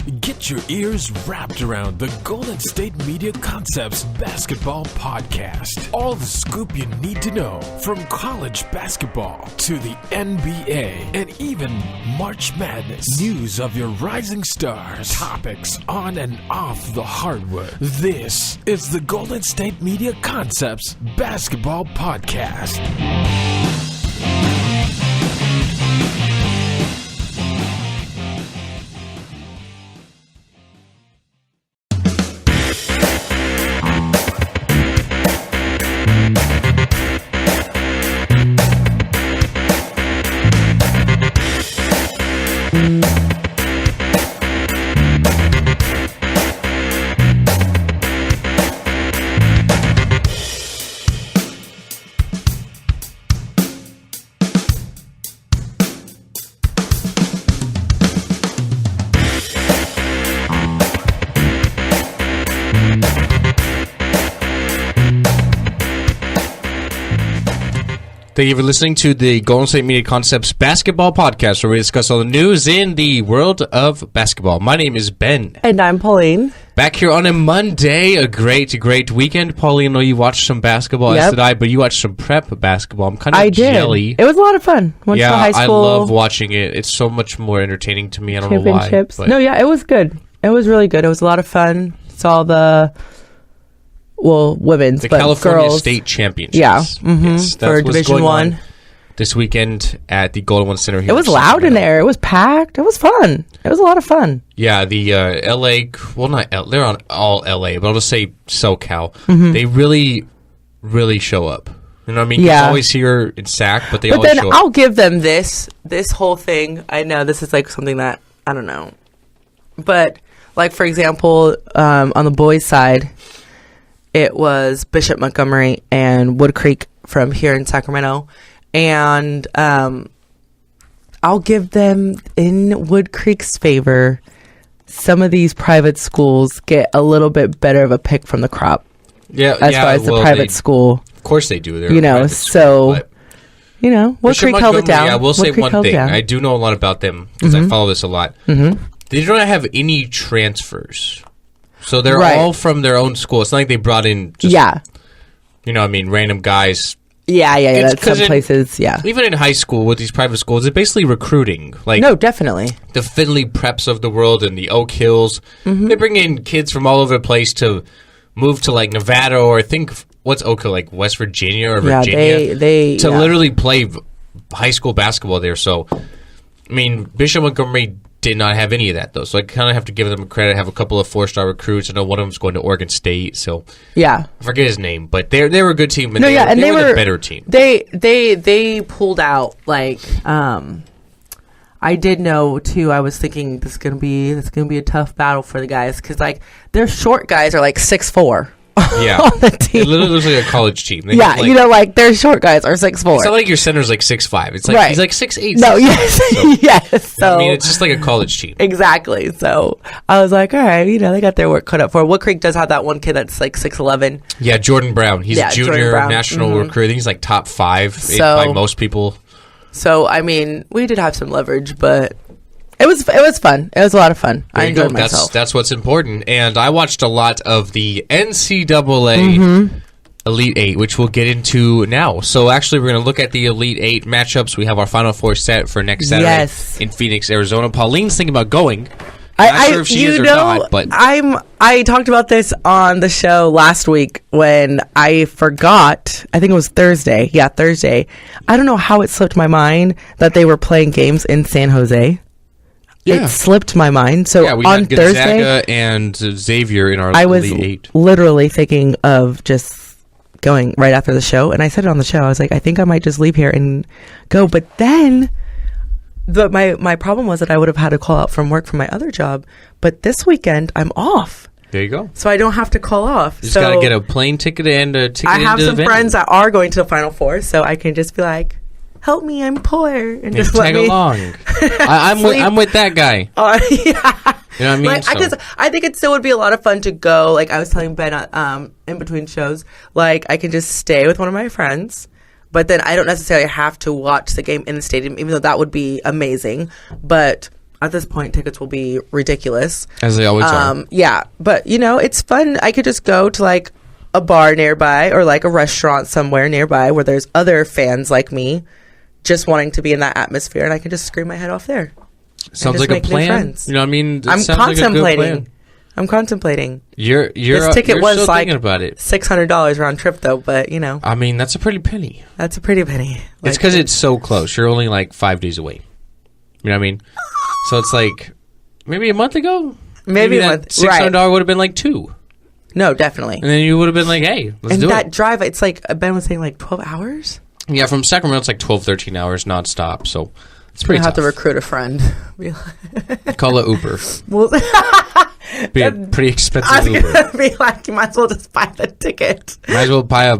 Get your ears wrapped around the Golden State Media Concepts Basketball Podcast. All the scoop you need to know, from college basketball to the NBA and even March Madness. News of your rising stars. Topics on and off the hardwood. This is the Golden State Media Concepts Basketball Podcast. Thank you for listening to the Golden State Media Concepts Basketball Podcast, where we discuss all the news in the world of basketball. My name is Ben. And I'm Pauline. Back here on a Monday, a great weekend. Pauline, I know you watched some basketball, as did I, but you watched some prep basketball. I'm kind of jelly. It was a lot of fun. Went to high school. I love watching it. It's so much more entertaining to me. I don't know why. But no, it was good. It was really good. It was a lot of fun. Saw the... women's, the but California girls. State Championships. Yeah, yes, for Division I. This weekend at the Golden One Center here. It was loud in there. It was packed. It was fun. It was a lot of fun. Yeah, the LA, well, not L, they're on all LA, but I'll just say SoCal. Mm-hmm. They really show up. You know what I mean? Yeah. It's always here in SAC, but they always show up. But then I'll give them this whole thing. I know this is like something that, I don't know. But, like, for example, on the boys' side, it was Bishop Montgomery and Wood Creek from here in Sacramento. And I'll give them, in Wood Creek's favor, some of these private schools get a little bit better of a pick from the crop. Yeah, as far as the private school. Of course they do. Wood Creek held it down. Yeah, we'll say one thing. I do know a lot about them because I follow this a lot. Mm-hmm. They don't have any transfers. So they're all from their own school. It's not like they brought in random guys. Yeah. Some places, Even in high school with these private schools, it's basically recruiting. No, definitely. The Finley Preps of the world and the Oak Hills. Mm-hmm. They bring in kids from all over the place to move to, like, Nevada or I think, what's Oak Hill, like West Virginia or Virginia? They literally play high school basketball there. So, I mean, Bishop Montgomery did not have any of that, though. So I kind of have to give them credit. Have a couple of 4-star recruits. I know one of them's going to Oregon State. So I forget his name, but they were a good team. And they were the better team. They pulled out, like, I did know too. I was thinking this is gonna be a tough battle for the guys because, like, their short guys are like 6'4". Yeah, on the team. It literally looks like a college team. Their short guys are 6'4". It's not like your center's like 6'5". It's like he's like 6'8". No, yes. So I mean, it's just like a college team. Exactly. So I was like, all right, they got their work cut up for. Wood Creek does have that one kid that's like 6'11". Yeah, Jordan Brown. He's a junior national recruit. I think he's like top 5 by most people. So I mean, we did have some leverage, but. It was fun. It was a lot of fun. I enjoyed myself. That's what's important. And I watched a lot of the NCAA Elite 8, which we'll get into now. So actually, we're going to look at the Elite 8 matchups. We have our Final Four set for next Saturday in Phoenix, Arizona. Pauline's thinking about going. I'm not sure if she is or not, but I talked about this on the show last week when I forgot. I think it was Thursday. Yeah, Thursday. I don't know how it slipped my mind that they were playing games in San Jose. It slipped my mind. So we on had Gonzaga Thursday and Xavier in our Elite 8. Literally thinking of just going right after the show. And I said it on the show. I was like, I think I might just leave here and go. But then my problem was that I would have had to call out from work for my other job. But this weekend, I'm off. There you go. So I don't have to call off. You just got to get a plane ticket and a ticket. I have some friends that are going to the Final Four. So I can just be like, help me, I'm poor, and just tag along. I'm with that guy. Yeah. You know what I mean? I think it still would be a lot of fun to go. Like I was telling Ben in between shows, like I can just stay with one of my friends, but then I don't necessarily have to watch the game in the stadium, even though that would be amazing. But at this point, tickets will be ridiculous. As they always are. Yeah, but, you know, it's fun. I could just go to, like, a bar nearby or, like, a restaurant somewhere nearby where there's other fans like me just wanting to be in that atmosphere, and I can just scream my head off there. Sounds like a plan. You know what I mean? I'm contemplating. I'm contemplating. This ticket was still like thinking about it. $600 round trip, though, but, you know. I mean, that's a pretty penny. That's a pretty penny. Like, it's Like, because it's so close. You're only like 5 days away. You know what I mean? So it's like maybe a month ago. Maybe a that month. $600 Right. would have been like $2. No, definitely. And then you would have been like, hey, let's And do that it. drive, it's like, Ben was saying, like 12 hours? Yeah, from Sacramento, it's like 12, 13 hours nonstop. So it's pretty I have tough. to recruit a friend. Call it Uber. Well, Be a pretty expensive I was Uber. going to be like, you might as well just buy the ticket. Might as well buy a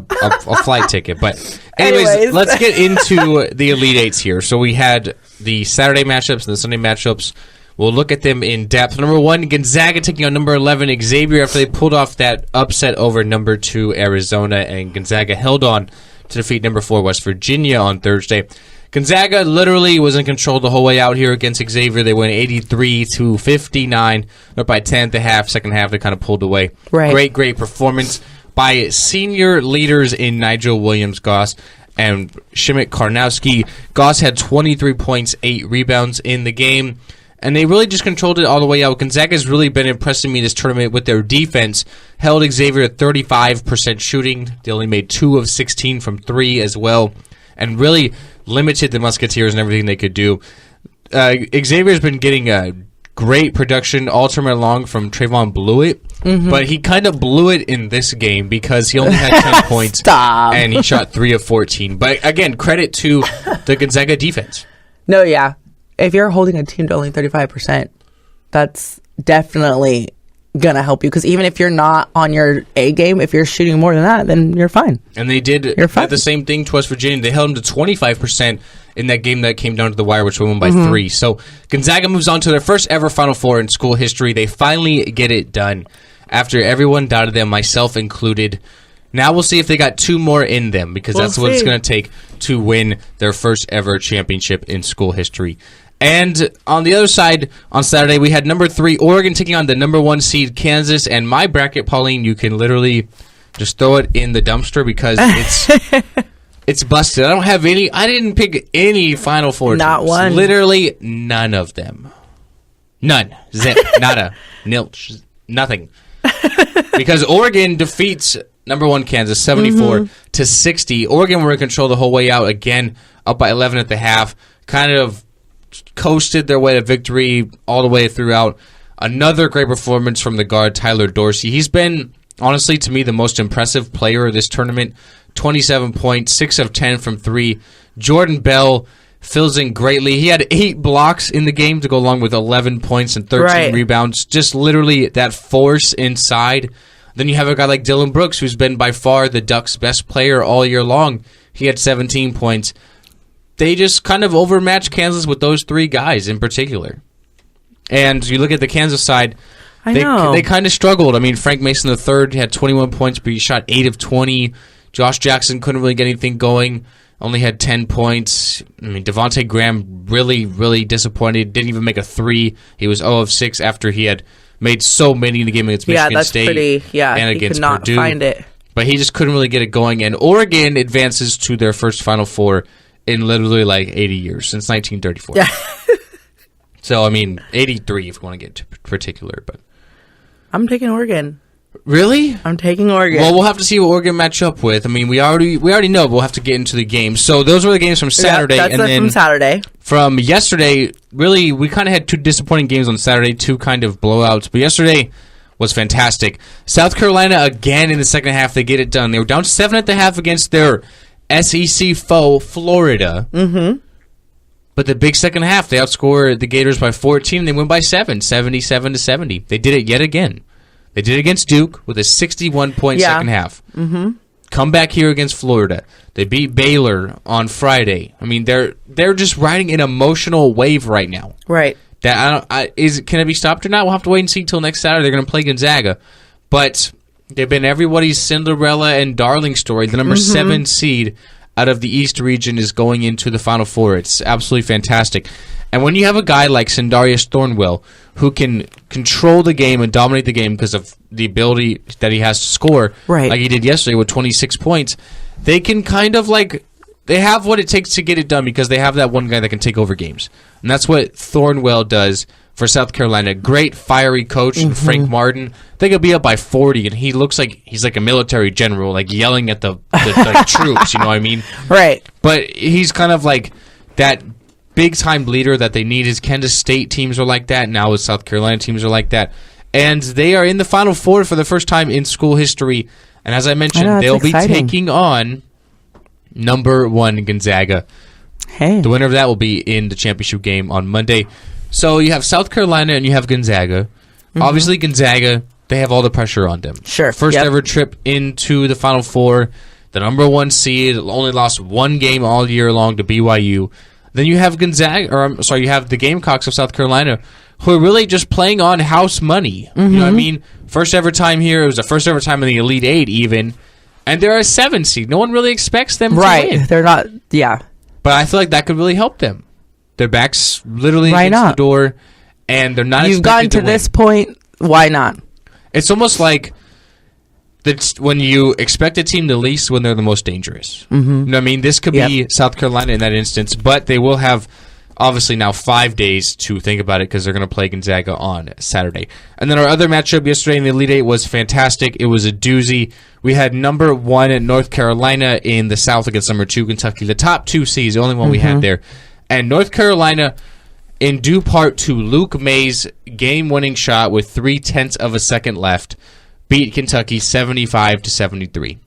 flight ticket. But anyways, let's get into the Elite Eights here. So we had the Saturday matchups and the Sunday matchups. We'll look at them in depth. Number 1, Gonzaga taking on number 11, Xavier, after they pulled off that upset over number 2, Arizona, and Gonzaga held on to defeat number 4, West Virginia on Thursday. Gonzaga literally was in control the whole way out here against Xavier. They went 83-59, up by 10 at the half. Second half, they kind of pulled away. Right. Great performance by senior leaders in Nigel Williams-Goss and Shimmick Karnowski. Goss had 23 points, 8 rebounds in the game, and they really just controlled it all the way out. Gonzaga's really been impressing me this tournament with their defense. Held Xavier at 35% shooting. They only made 2 of 16 from 3 as well, and really limited the Musketeers and everything they could do. Xavier's been getting great production all tournament long from Trayvon Blewett, but he kind of blew it in this game because he only had 10 points and he shot 3 of 14. But again, credit to the Gonzaga defense. No, yeah. If you're holding a team to only 35%, that's definitely going to help you. Because even if you're not on your A game, if you're shooting more than that, then you're fine. And they did the same thing to West Virginia. They held them to 25% in that game that came down to the wire, which won by 3. So Gonzaga moves on to their first ever Final Four in school history. They finally get it done after everyone doubted them, myself included. Now we'll see if they got 2 more in them, because that's what it's going to take to win their first ever championship in school history. And on the other side, on Saturday, we had number 3, Oregon, taking on the number 1 seed, Kansas. And my bracket, Pauline, you can literally just throw it in the dumpster because it's busted. I didn't pick any Final Four Not teams. one. Literally none of them. None. Zip. Nada. Nilch. Nothing. Because Oregon defeats number 1 Kansas 74-60. Oregon were in control the whole way out, again up by 11 at the half. Kind of coasted their way to victory all the way throughout. Another great performance from the guard Tyler Dorsey. He's been, honestly, to me, the most impressive player of this tournament. 27 points, 6 of 10 from 3. Jordan Bell fills in greatly. He had 8 blocks in the game to go along with 11 points and 13 rebounds. Just literally that force inside. Then you have a guy like Dylan Brooks, who's been by far the Ducks' best player all year long. He had 17 points. They just kind of overmatched Kansas with those 3 guys in particular. And you look at the Kansas side, they kind of struggled. I mean, Frank Mason III had 21 points, but he shot 8 of 20. Josh Jackson couldn't really get anything going, only had 10 points. I mean, Devontae Graham really disappointed, didn't even make a 3. He was 0 of 6 after he had made so many in the game against Michigan State and against he could not Purdue. Find it. But he just couldn't really get it going. And Oregon advances to their first Final Four in literally like 80 years, since 1934. Yeah. So, I mean, 83 if you want to get particular. But I'm taking Oregon. Really? I'm taking Oregon. Well, we'll have to see what Oregon match up with. I mean, we already know, but we'll have to get into the games. So those were the games from Saturday. That's and then from Saturday. From yesterday, really, we kind of had 2 disappointing games on Saturday, 2 kind of blowouts. But yesterday was fantastic. South Carolina, again, in the second half, they get it done. They were down 7 at the half against their SEC foe, Florida. Mm-hmm. But the big second half, they outscored the Gators by 14, and they win by 7, 77-70. They did it yet again. They did it against Duke with a 61-point second half. Mm-hmm. Come back here against Florida. They beat Baylor on Friday. I mean, they're just riding an emotional wave right now. Right. Can it be stopped or not? We'll have to wait and see until next Saturday. They're going to play Gonzaga. But they've been everybody's Cinderella and darling story. The number 7 seed out of the East region is going into the Final Four. It's absolutely fantastic. And when you have a guy like Sindarius Thornwell who can control the game and dominate the game because of the ability that he has to score, like he did yesterday with 26 points, they can kind of like, they have what it takes to get it done because they have that one guy that can take over games. And that's what Thornwell does for South Carolina. Great fiery coach, Frank Martin. They could be up by 40, and he looks like he's like a military general, like yelling at the like, troops, you know what I mean? Right. But he's kind of like that big-time leader that they need. His Kansas State teams are like that. Now his South Carolina teams are like that. And they are in the Final Four for the first time in school history. And as I mentioned, they'll be taking on number 1 Gonzaga. Hey. The winner of that will be in the championship game on Monday. So you have South Carolina and you have Gonzaga. Obviously, Gonzaga, they have all the pressure on them. Sure. First ever trip into the Final Four. The number 1 seed, only lost 1 game all year long to BYU. Then you have you have the Gamecocks of South Carolina, who are really just playing on house money. You know what I mean? First ever time here. It was the first ever time in the Elite Eight, even. And they're a 7 seed. No one really expects them to win. They're not, But I feel like that could really help them. Their back's literally against the door, and they're not You've gotten to this point, why not? It's almost like when you expect a team to least when they're the most dangerous. You know what I mean? This could be South Carolina in that instance, but they will have, obviously, now 5 days to think about it because they're going to play Gonzaga on Saturday. And then our other matchup yesterday in the Elite Eight was fantastic. It was a doozy. We had number 1 North Carolina in the South against number 2 Kentucky. The top 2 seeds, the only one we had there. And North Carolina, in due part to Luke May's game-winning shot with 0.3 of a second left, beat Kentucky 75-73.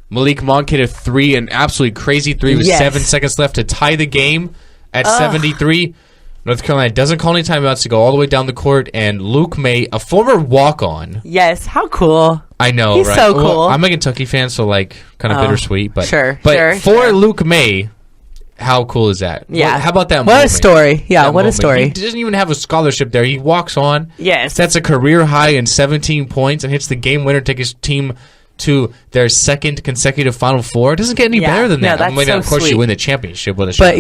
Malik Monk hit a 3, an absolutely crazy 3 with 7 seconds left to tie the game at 73. North Carolina doesn't call any timeouts to go all the way down the court, and Luke May, a former walk-on. Yes, how cool. I know, He's right? so cool. Well, I'm a Kentucky fan, so like kind of bittersweet. But Sure. Luke May, how cool is that? Yeah. How about that What moment? a story. Yeah, That what a moment. story. He doesn't even have a scholarship there. He walks on. Yes. Sets a career high in 17 points and hits the game winner to take his team to their second consecutive Final Four. It doesn't get any better than that. No, that's of course, sweet. you win the championship with a shot.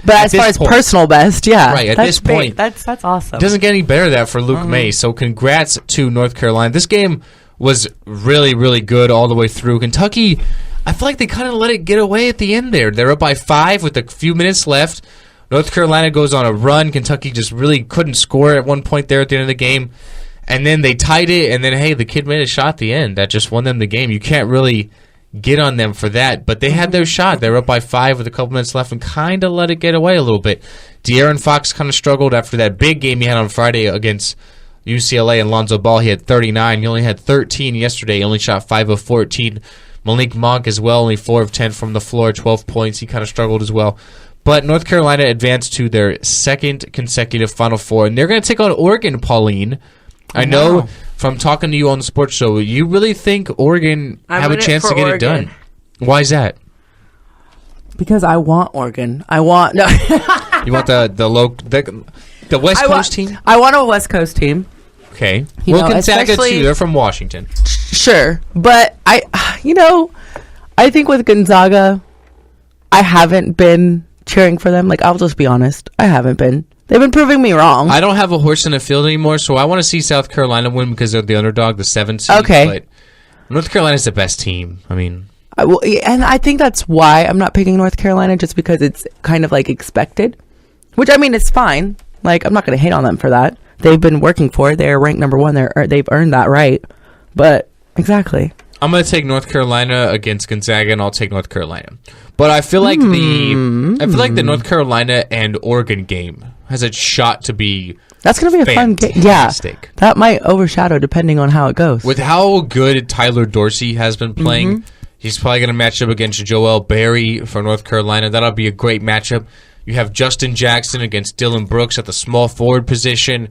But as far as personal best, Right, at this great. point. That's awesome. It doesn't get any better than that for Luke May. So congrats to North Carolina. This game was really, really good all the way through. Kentucky, I feel like they kind of let it get away at the end there. They're up by 5 with a few minutes left. North Carolina goes on a run. Kentucky just really couldn't score at one point there at the end of the game. And then they tied it, and then, hey, the kid made a shot at the end that just won them the game. You can't really get on them for that, but they had their shot. They were up by 5 with a couple minutes left and kind of let it get away a little bit. De'Aaron Fox kind of struggled after that big game he had on Friday against UCLA and Lonzo Ball. He had 39. He only had 13 yesterday. He only shot 5 of 14. Malik Monk as well, only 4 of 10 from the floor, 12 points. He kind of struggled as well. But North Carolina advanced to their second consecutive Final Four, and they're going to take on Oregon, Pauline. I know from talking to you on the sports show, you really think Oregon have a chance to get it done. Why is that? Because I want Oregon. You want the West Coast team? I want a West Coast team. Okay. Gonzaga too. They're from Washington. Sure, but I think with Gonzaga, I haven't been cheering for them. Like, I'll just be honest, I haven't been. They've been proving me wrong. I don't have a horse in the field anymore, so I want to see South Carolina win because they're the underdog, the 7th seed. Okay. But North Carolina's the best team. I mean, and I think that's why I'm not picking North Carolina, just because it's kind of like expected. Which, I mean, it's fine. Like, I'm not going to hate on them for that. They've been working for it. They're ranked number 1. They've earned that right. But exactly. I'm going to take North Carolina against Gonzaga, and I'll take North Carolina. But I feel like the North Carolina and Oregon game has a shot to be that's going to be a fun game. Yeah, that might overshadow depending on how it goes. With how good Tyler Dorsey has been playing, he's probably going to match up against Joel Berry for North Carolina. That'll be a great matchup. You have Justin Jackson against Dylan Brooks at the small forward position.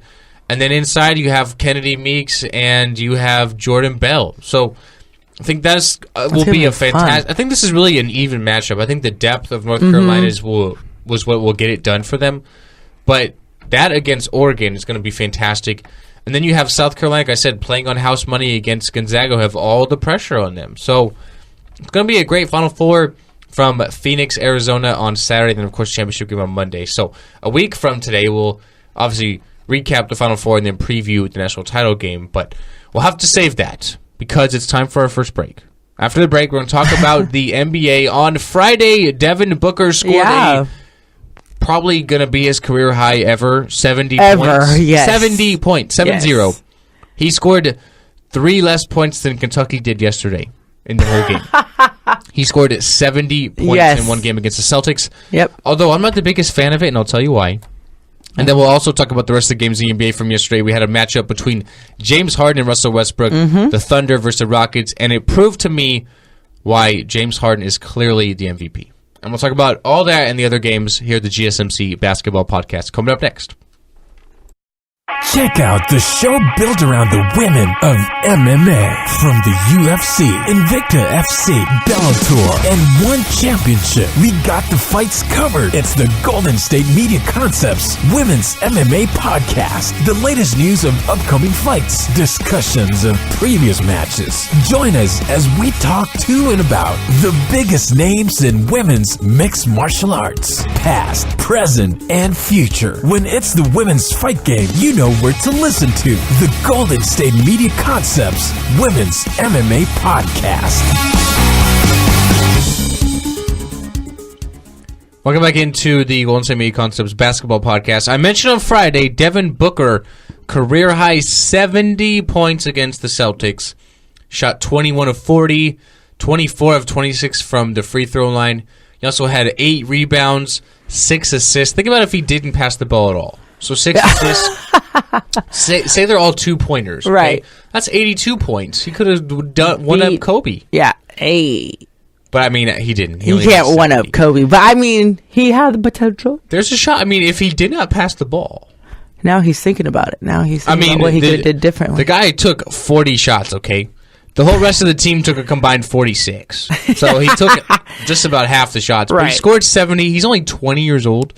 And then inside you have Kennedy Meeks and you have Jordan Bell. So I think that will be a fantastic. I think this is really an even matchup. I think the depth of North Carolina was what will get it done for them. But that against Oregon is going to be fantastic. And then you have South Carolina, like I said, playing on house money against Gonzaga, have all the pressure on them. So it's going to be a great Final Four. from Phoenix, Arizona on Saturday, and then, of course, championship game on Monday. So a week from today, we'll obviously recap the Final Four and then preview the national title game. But we'll have to save that because it's time for our first break. After the break, we're going to talk about the NBA. On Friday, Devin Booker scored probably going to be his career high ever, 70 points. Yes. 70 points, 7-0. Yes. He scored 3 less points than Kentucky did yesterday in the whole game. He scored 70 points in one game against the Celtics. Yep. Although I'm not the biggest fan of it, and I'll tell you why. And then we'll also talk about the rest of the games in the NBA from yesterday. We had a matchup between James Harden and Russell Westbrook, the Thunder versus the Rockets, and it proved to me why James Harden is clearly the MVP. And we'll talk about all that and the other games here at the GSMC Basketball Podcast. Coming up next. Check out the show built around the women of MMA. From the UFC, Invicta FC, Bellator, and one championship. We got the fights covered. It's the Golden State Media Concepts Women's MMA Podcast. The latest news of upcoming fights, discussions of previous matches. Join us as we talk to and about the biggest names in women's mixed martial arts. Past, present, and future. When it's the women's fight game, you know where to listen to. The Golden State Media Concepts Women's MMA Podcast. Welcome back into the Golden State Media Concepts Basketball Podcast. I mentioned on Friday, Devin Booker, career high 70 points against the Celtics. Shot 21 of 40, 24 of 26 from the free throw line. He also had 8 rebounds, 6 assists. Think about if he didn't pass the ball at all. So 6 assists. Say they're all 2-pointers. Okay? Right. That's 82 points. He could have done one-up Kobe. Yeah. Hey. But, I mean, he didn't. He can't one-up Kobe. But, I mean, he had the potential. There's a shot. I mean, if he did not pass the ball. Now he's thinking about it. Now he's thinking about what he could have did differently. The guy took 40 shots, okay? The whole rest of the team took a combined 46. So he took just about half the shots. But he scored 70. He's only 20 years old.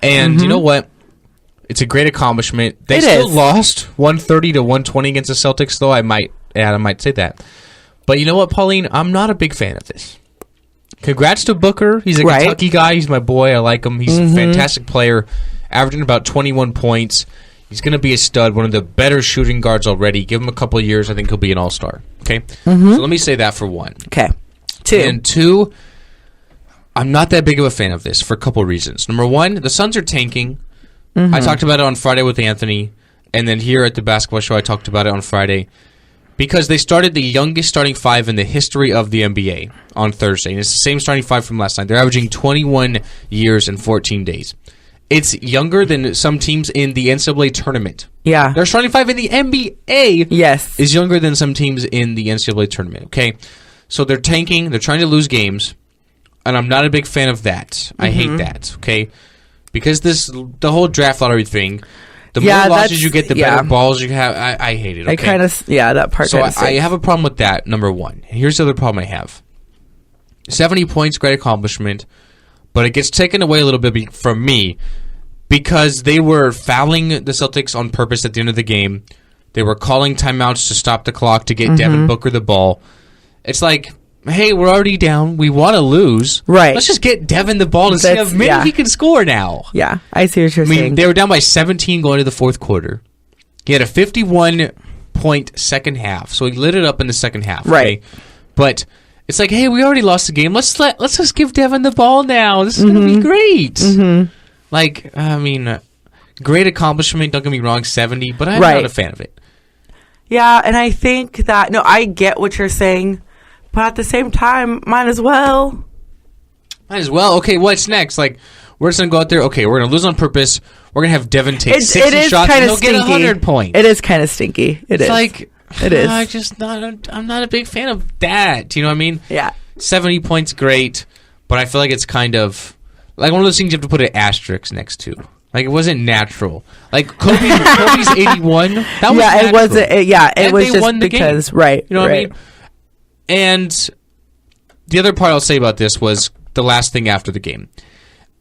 And you know what? It's a great accomplishment. They still lost 130 to 120 against the Celtics, though. I might say that. But you know what, Pauline? I'm not a big fan of this. Congrats to Booker. He's a Kentucky guy. He's my boy. I like him. He's a fantastic player, averaging about 21 points. He's going to be a stud, one of the better shooting guards already. Give him a couple of years. I think he'll be an all-star. Okay? So let me say that for one. Okay. 2. And 2, I'm not that big of a fan of this for a couple of reasons. Number 1, the Suns are tanking. I talked about it on Friday with Anthony, and then here at the basketball show I talked about it on Friday, because they started the youngest starting 5 in the history of the NBA on Thursday, and it's the same starting 5 from last night. They're averaging 21 years and 14 days. It's younger than some teams in the NCAA tournament. Yeah. Their starting 5 in the NBA is younger than some teams in the NCAA tournament, okay? So they're tanking, they're trying to lose games, and I'm not a big fan of that. I hate that, okay? Because the whole draft lottery thing, the more losses you get, the better balls you have. I hate it. Okay? That part. So I have a problem with that. Number 1. Here's the other problem I have: 70 points, great accomplishment, but it gets taken away a little bit from me because they were fouling the Celtics on purpose at the end of the game. They were calling timeouts to stop the clock to get Devin Booker the ball. It's like, hey, we're already down. We want to lose. Right. Let's just get Devin the ball and see how many he can score now. Yeah, I see what you're saying. They were down by 17 going to the fourth quarter. He had a 51-point second half, so he lit it up in the second half. Right. Okay? But it's like, hey, we already lost the game. Let's just give Devin the ball now. This is going to be great. Like, I mean, great accomplishment. Don't get me wrong, 70, but I'm not a fan of it. Yeah, and I think that, I get what you're saying. But at the same time, might as well. Okay, what's next? Like, we're just going to go out there. Okay, we're going to lose on purpose. We're going to have Devin take 60 shots and he'll get 100 points. It is kind of stinky. It's like, it is. I'm not a big fan of that. Do you know what I mean? Yeah. 70 points, great. But I feel like it's kind of like one of those things you have to put an asterisk next to. Like, it wasn't natural. Like, Kobe's 81. That was natural. It wasn't. It was they just won the because, game. Right. You know what I mean? And the other part I'll say about this was the last thing after the game.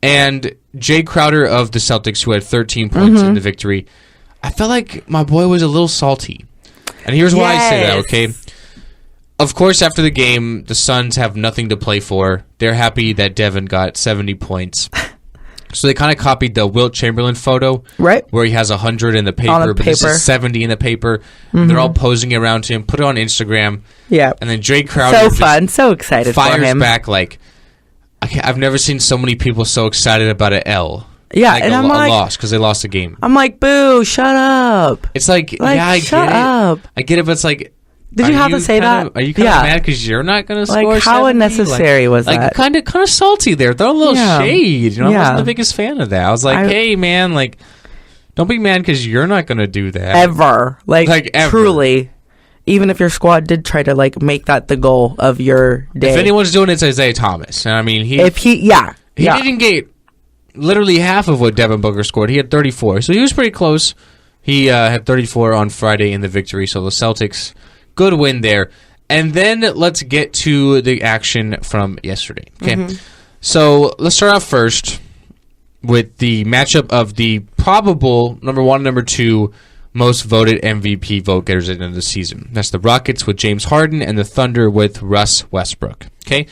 And Jay Crowder of the Celtics, who had 13 points in the victory, I felt like my boy was a little salty. And here's why I say that, okay? of course, after the game, the Suns have nothing to play for. They're happy that Devin got 70 points. So they kind of copied the Wilt Chamberlain photo, right? Where he has 100 in the paper, but this is 70 in the paper. Mm-hmm. They're all posing around him, put it on Instagram. Yeah. And then Jay Crowder so fun, so excited for him. Fires back like, I've never seen so many people so excited about an L. Yeah, like and I'm a like, loss because they lost the game. I'm like, boo, shut up. It's like yeah, I shut get up. it. I get it, but it's like, did you have to say that? Are you kind of mad because you're not going to score? Like, how 70? unnecessary was that? Like, kind of salty there. Throw a little shade. You know, I wasn't the biggest fan of that. I was like, hey, man, like, don't be mad because you're not going to do that ever. Like ever. Truly. Even if your squad did try to like make that the goal of your day. If anyone's doing it, it's Isaiah Thomas. And I mean, he didn't get literally half of what Devin Booker scored. He had 34, so he was pretty close. He had 34 on Friday in the victory. So the Celtics, good win there. And then let's get to the action from yesterday. Okay, so let's start off first with the matchup of the probable number 1, number 2 most voted MVP vote getters at the end of the season. That's the Rockets with James Harden and the Thunder with Russ Westbrook. Okay,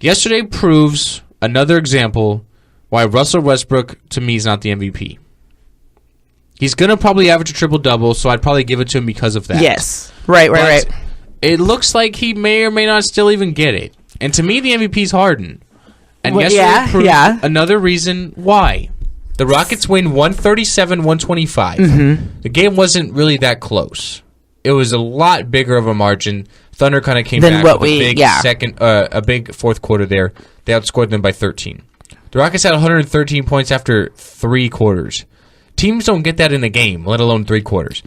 yesterday proves another example why Russell Westbrook to me is not the MVP. He's gonna probably average a triple-double, so I'd probably give it to him because of that. Yes, right. It looks like he may or may not still even get it. And to me, the MVP is Harden. And yesterday proved another reason why. The Rockets win 137-125. The game wasn't really that close. It was a lot bigger of a margin. Thunder kind of came back with a big fourth quarter there. They outscored them by 13. The Rockets had 113 points after 3 quarters. Teams don't get that in a game, let alone 3 quarters.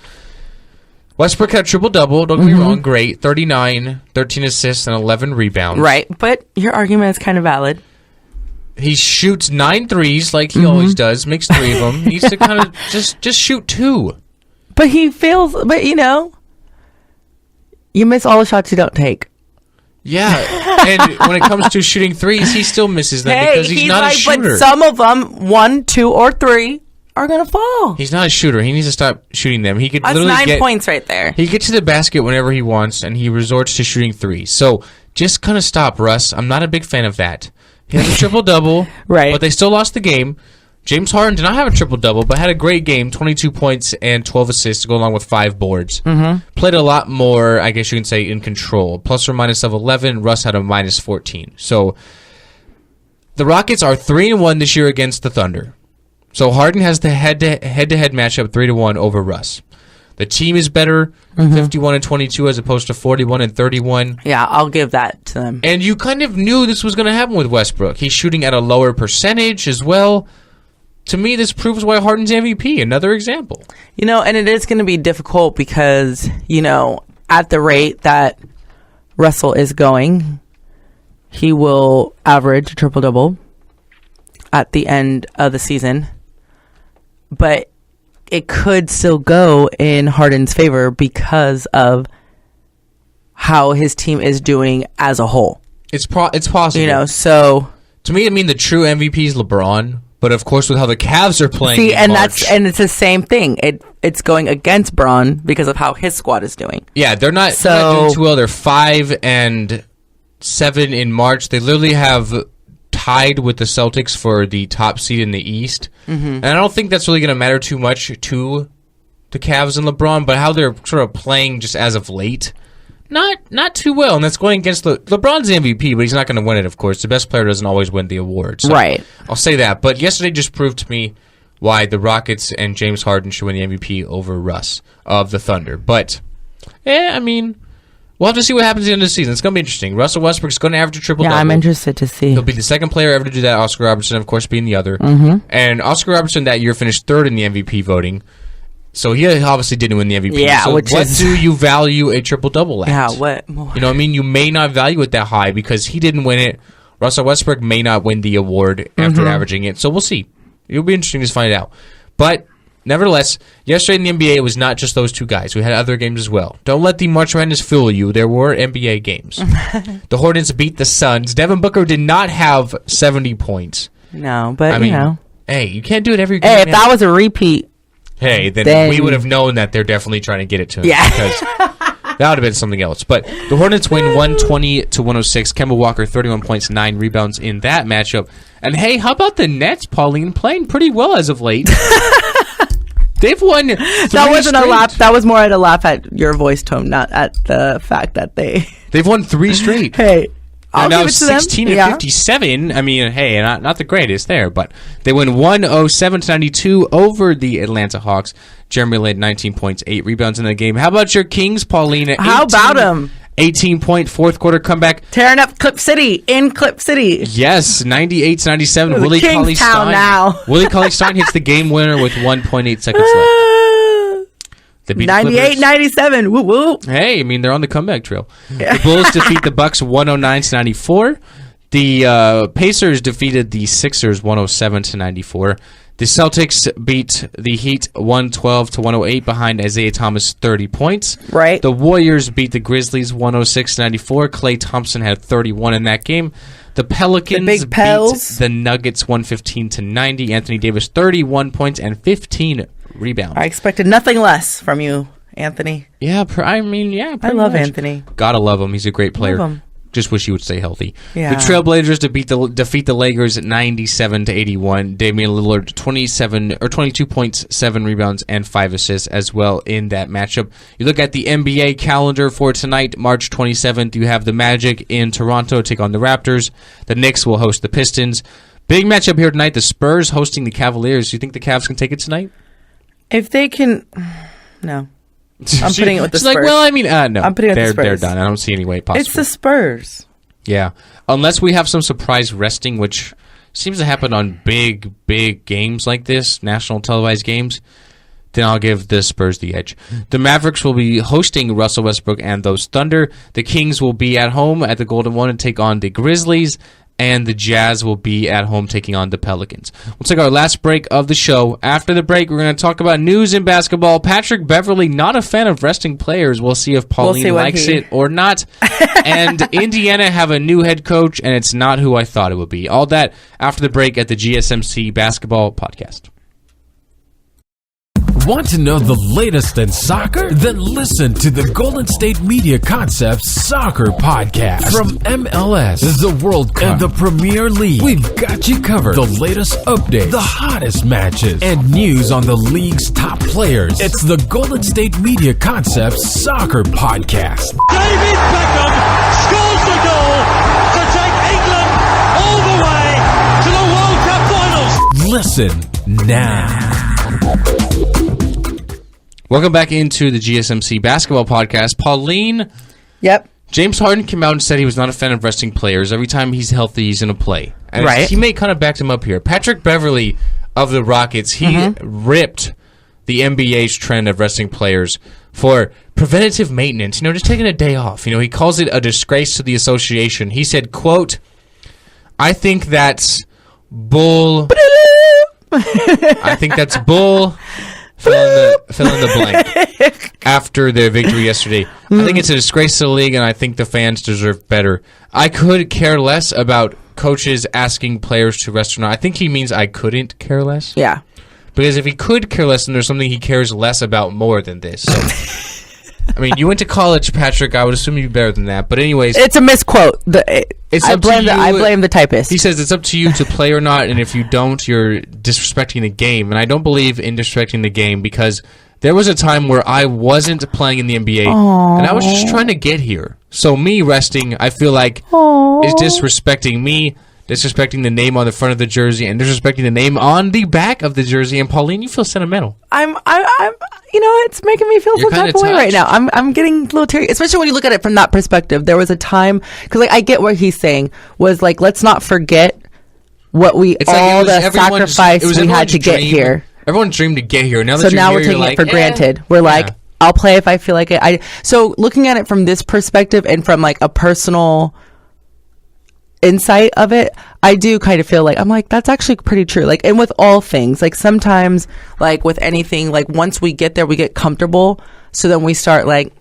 Westbrook had a triple-double. Don't get me wrong, great. 39, 13 assists, and 11 rebounds. Right, but your argument is kind of valid. He shoots 9 threes like he always does, makes 3 of them. He needs to kind of just shoot 2. But he fails, but you miss all the shots you don't take. Yeah, and when it comes to shooting threes, he still misses them because he's not a shooter. But some of them, 1, 2, or 3, are going to fall. He's not a shooter. He needs to stop shooting them. He could That's literally 9 points right there. He gets to the basket whenever he wants, and he resorts to shooting 3. So just kind of stop, Russ. I'm not a big fan of that. He has a triple-double, right? But they still lost the game. James Harden did not have a triple-double, but had a great game, 22 points and 12 assists to go along with 5 boards. Played a lot more, I guess you can say, in control. Plus or minus of 11. Russ had a minus 14. So the Rockets are 3-1 this year against the Thunder. So Harden has the head-to-head matchup 3-1 over Russ. The team is better, 51-22 as opposed to 41-31. Yeah, I'll give that to them. And you kind of knew this was going to happen with Westbrook. He's shooting at a lower percentage as well. To me, this proves why Harden's MVP. Another example. And it is going to be difficult because, at the rate that Russell is going, he will average a triple-double at the end of the season. But it could still go in Harden's favor because of how his team is doing as a whole. It's possible. So to me, the true MVP is LeBron, but of course with how the Cavs are playing. See, and it's the same thing. It's going against Braun because of how his squad is doing. Yeah, they're not doing too well. They're 5-7 in March. They literally have tied with the Celtics for the top seed in the East. And I don't think that's really going to matter too much to the Cavs and LeBron, but how they're sort of playing just as of late, not too well. And that's going against LeBron's the MVP, but he's not going to win it, of course. The best player doesn't always win the award. So right. I'll say that. But yesterday just proved to me why the Rockets and James Harden should win the MVP over Russ of the Thunder. But, we'll have to see what happens at the end of the season. It's going to be interesting. Russell Westbrook's going to average a triple-double. Yeah, I'm interested to see. He'll be the second player ever to do that. Oscar Robertson, of course, being the other. And Oscar Robertson that year finished 3rd in the MVP voting. So he obviously didn't win the MVP. Yeah, so what do you value a triple-double at? Yeah, what more? You know what I mean? You may not value it that high because he didn't win it. Russell Westbrook may not win the award after averaging it. So we'll see. It'll be interesting to find out. But nevertheless, yesterday in the NBA, it was not just those 2 guys. We had other games as well. Don't let the March Madness fool you. There were NBA games. The Hornets beat the Suns. Devin Booker did not have 70 points. No, but, Hey, you can't do it every game. Hey, if that was a repeat. Hey, then we would have known that they're definitely trying to get it to him. Yeah. Because That would have been something else. But the Hornets win 120-106. Kemba Walker, 31 points, 9 rebounds in that matchup. And hey, how about the Nets, Pauline, playing pretty well as of late? They've won. That wasn't a laugh. That was more at a laugh at your voice tone, not at the fact that they've won 3 straight. Hey, I'll now give it to them. 16-57. I mean, hey, not the greatest there, but they win 107-92 over the Atlanta Hawks. Jeremy Lin, 19 points, 8 rebounds in the game. How about your Kings, Pauline? How about them? 18-point fourth quarter comeback. Tearing up Clip City in Clip City. Yes, 98-97. Willie Cauley-Stein. Now. Willie Cauley-Stein hits the game winner with 1.8 seconds left. 98-97. Woo woo. Hey, I mean, they're on the comeback trail. Yeah. The Bulls defeat the Bucks 109-94. The Pacers defeated the Sixers 107-94. The Celtics beat the Heat 112-108 behind Isaiah Thomas 30 points. Right. The Warriors beat the Grizzlies 106-94. Klay Thompson had 31 in that game. The Pelicans beat the Nuggets 115-90. Anthony Davis 31 points and 15 rebounds. I expected nothing less from you, Anthony. Yeah, I love much. Anthony. Gotta love him. He's a great player. Love him. Just wish he would stay healthy. Yeah. The Trailblazers defeat the Lakers 97-81. Damian Lillard 22 points, 7 rebounds, and 5 assists as well in that matchup. You look at the NBA calendar for tonight, March 27th. You have the Magic in Toronto take on the Raptors. The Knicks will host the Pistons. Big matchup here tonight. The Spurs hosting the Cavaliers. Do you think the Cavs can take it tonight? If they can, no. I'm putting it with the Spurs. She's like, well, I mean, no. I'm putting it with the Spurs. They're done. I don't see any way possible. It's the Spurs. Yeah. Unless we have some surprise resting, which seems to happen on big games like this, national televised games, then I'll give the Spurs the edge. The Mavericks will be hosting Russell Westbrook and those Thunder. The Kings will be at home at the Golden One and take on the Grizzlies. And the Jazz will be at home taking on the Pelicans. We'll take our last break of the show. After the break, we're going to talk about news in basketball. Patrick Beverley, not a fan of resting players. We'll see if Pauline likes it or not. And Indiana have a new head coach, and it's not who I thought it would be. All that after the break at the GSMC Basketball Podcast. Want to know the latest in soccer? Then listen to the Golden State Media Concepts Soccer Podcast. From MLS, the World Cup, and the Premier League, we've got you covered. The latest updates, the hottest matches, and news on the league's top players. It's the Golden State Media Concepts Soccer Podcast. David Beckham scores the goal to take England all the way to the World Cup finals. Listen now. Welcome back into the GSMC Basketball Podcast. Pauline. Yep. James Harden came out and said he was not a fan of resting players. Every time he's healthy, he's going to play. And right. He may kind of backed him up here. Patrick Beverley of the Rockets, he ripped the NBA's trend of resting players for preventative maintenance. Just taking a day off. He calls it a disgrace to the association. He said, quote, I think that's bull. I think that's bull. Fill in the blank. After their victory yesterday, I think it's a disgrace to the league, and I think the fans deserve better. I could care less about coaches asking players to rest or not. I think he means I couldn't care less. Yeah. Because if he could care less, then there's something he cares less about more than this. So, I mean, you went to college, Patrick. I would assume you'd be better than that. But anyways, it's a misquote. I blame the typist. He says it's up to you to play or not, and if you don't, you're disrespecting the game. And I don't believe in disrespecting the game because there was a time where I wasn't playing in the NBA, and I was just trying to get here. So me resting, I feel like, is disrespecting me, disrespecting the name on the front of the jersey, and disrespecting the name on the back of the jersey. And Pauline, you feel sentimental. I'm it's making me feel some type of way right now. I'm getting a little teary, especially when you look at it from that perspective. There was a time, because I get what he's saying, was like, let's not forget what the sacrifice we had to get here. Everyone's dreamed to get here. Now we're taking it for granted. We're like, I'll play if I feel like it. So looking at it from this perspective and from like a personal insight of it, I do kind of feel like I'm like, that's actually pretty true. Like, and with all things, like sometimes, like with anything, like once we get there, we get comfortable. So then we start like,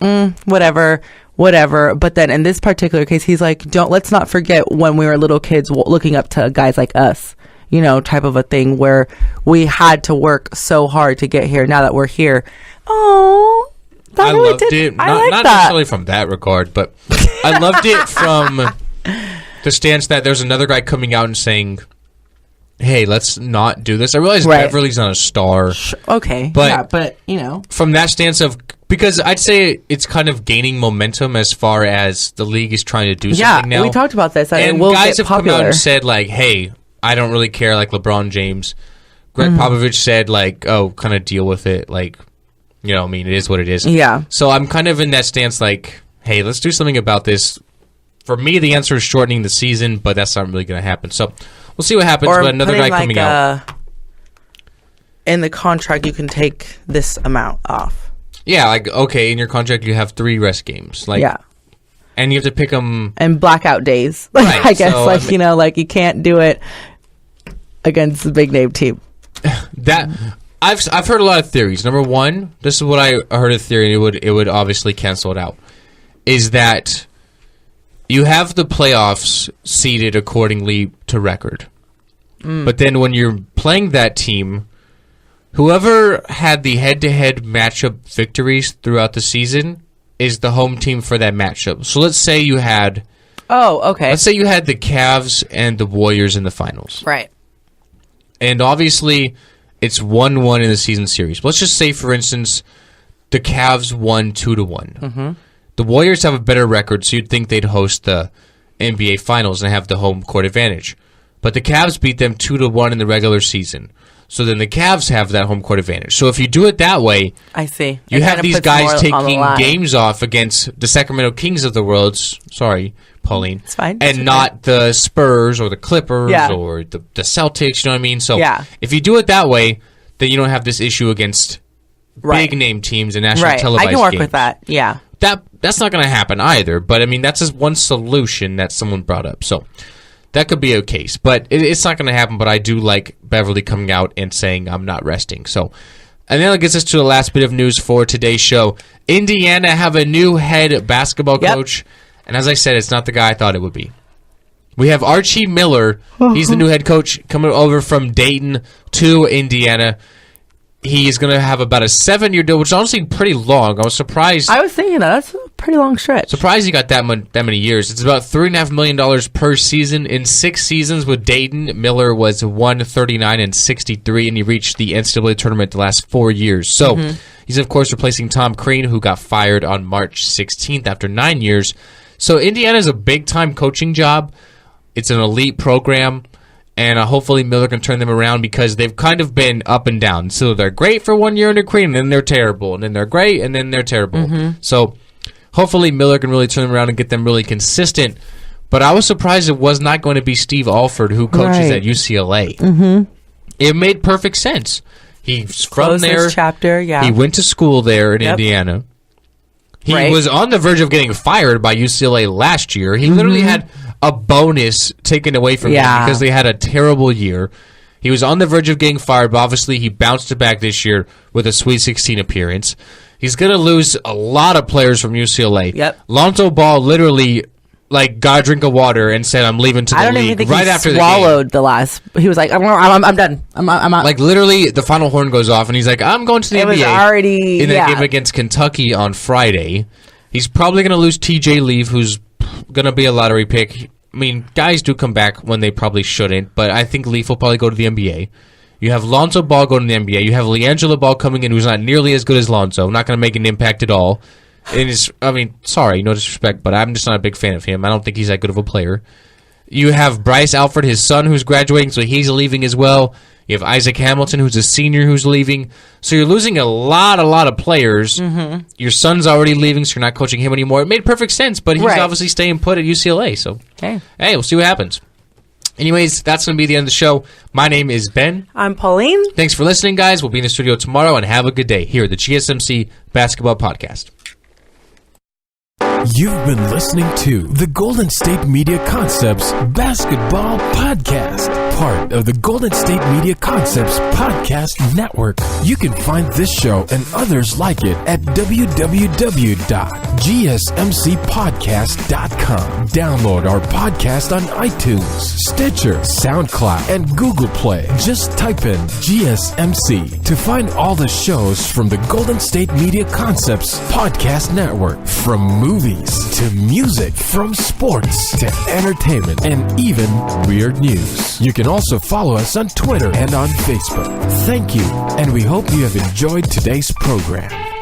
whatever. But then in this particular case, he's like, let's not forget when we were little kids looking up to guys like us, type of a thing where we had to work so hard to get here. Now that we're here, That I really loved it. I Not necessarily from that regard, but I loved it from the stance that there's another guy coming out and saying, hey, let's not do this. I realize Beverly's not a star. Okay. But you know. From that stance of, because I'd say it's kind of gaining momentum as far as the league is trying to do something now. Yeah, we talked about this. And guys have come out and said, like, hey, I don't really care, like LeBron James. Greg Popovich said, like, oh, kind of deal with it. Like, you know, I mean, it is what it is. Yeah. So I'm kind of in that stance, like, hey, let's do something about this. For me, the answer is shortening the season, but that's not really going to happen. So we'll see what happens with another guy coming out. In the contract, you can take this amount off. Yeah, like, okay, in your contract, you have 3 rest games. Like, yeah. And you have to pick them. And blackout days. Right, I guess, so, like, you know, like, you can't do it against the big name team. That I've heard a lot of theories. Number one, this is what I heard a theory, and it would obviously cancel it out, is that you have the playoffs seeded accordingly to record. But then when you're playing that team, whoever had the head-to-head matchup victories throughout the season is the home team for that matchup. So let's say you had... Oh, okay. Let's say you had the Cavs and the Warriors in the finals. Right. And obviously, it's 1-1 in the season series. Let's just say, for instance, the Cavs won 2-1. Mm-hmm. The Warriors have a better record, so you'd think they'd host the NBA Finals and have the home court advantage. But the Cavs beat them 2-1 in the regular season. So then the Cavs have that home court advantage. So if you do it that way, I see. You have these guys taking games off against the Sacramento Kings of the world. Sorry, Pauline. It's fine. And not the Spurs or the Clippers or the Celtics, you know what I mean? So if you do it that way, then you don't have this issue against big name teams and nationally televised games. I can work with that, yeah. That's not going to happen either, but I mean, that's just one solution that someone brought up. So that could be a case, but it's not going to happen. But I do like Beverly coming out and saying, I'm not resting. So, and then that gets us to the last bit of news for today's show. Indiana have a new head basketball coach. And as I said, it's not the guy I thought it would be. We have Archie Miller. He's the new head coach coming over from Dayton to Indiana. He is going to have about a 7-year deal, which is honestly pretty long. I was surprised. I was thinking that's a pretty long stretch. Surprised he got that many years. It's about $3.5 million per season. In 6 seasons with Dayton, Miller was 139-63, and he reached the NCAA tournament the last 4 years. So he's, of course, replacing Tom Crean, who got fired on March 16th after 9 years. So Indiana's a big-time coaching job. It's an elite program. And hopefully Miller can turn them around because they've kind of been up and down. So they're great for 1 year under Crean, and then they're terrible. And then they're great, and then they're terrible. So hopefully Miller can really turn them around and get them really consistent. But I was surprised it was not going to be Steve Alford, who coaches at UCLA. It made perfect sense. He's from there. Chapter, He went to school there in Indiana. He was on the verge of getting fired by UCLA last year. He literally had a bonus taken away from him because they had a terrible year. He was on the verge of getting fired, but obviously he bounced it back this year with a Sweet 16 appearance. He's going to lose a lot of players from UCLA. Lonzo Ball literally got a drink of water and said, I'm leaving to the league. I don't even think right after swallowed the last. He was like, I'm done. I'm out. Literally, the final horn goes off, and he's like, I'm going to the NBA. Was already in that game against Kentucky on Friday. He's probably going to lose TJ Leaf, who's going to be a lottery pick. I mean, guys do come back when they probably shouldn't, but I think Leaf will probably go to the NBA. You have Lonzo Ball going to the NBA. You have LiAngelo Ball coming in, who's not nearly as good as Lonzo. Not going to make an impact at all. Sorry, no disrespect, but I'm just not a big fan of him. I don't think he's that good of a player. You have Bryce Alford, his son, who's graduating, so he's leaving as well. You have Isaac Hamilton, who's a senior, who's leaving. So you're losing a lot of players. Your son's already leaving, so you're not coaching him anymore. It made perfect sense, but he's obviously staying put at UCLA. So, hey, we'll see what happens. Anyways, that's going to be the end of the show. My name is Ben. I'm Pauline. Thanks for listening, guys. We'll be in the studio tomorrow, and have a good day here at the GSMC Basketball Podcast. You've been listening to the Golden State Media Concepts Basketball Podcast, part of the Golden State Media Concepts Podcast Network. You can find this show and others like it at www.GSMC.com. GSMCpodcast.com. Download our podcast on iTunes, Stitcher, SoundCloud, and Google Play. Just type in GSMC to find all the shows from the Golden State Media Concepts Podcast Network. From movies to music, from sports to entertainment, and even weird news. You can also follow us on Twitter and on Facebook. Thank you, and we hope you have enjoyed today's program.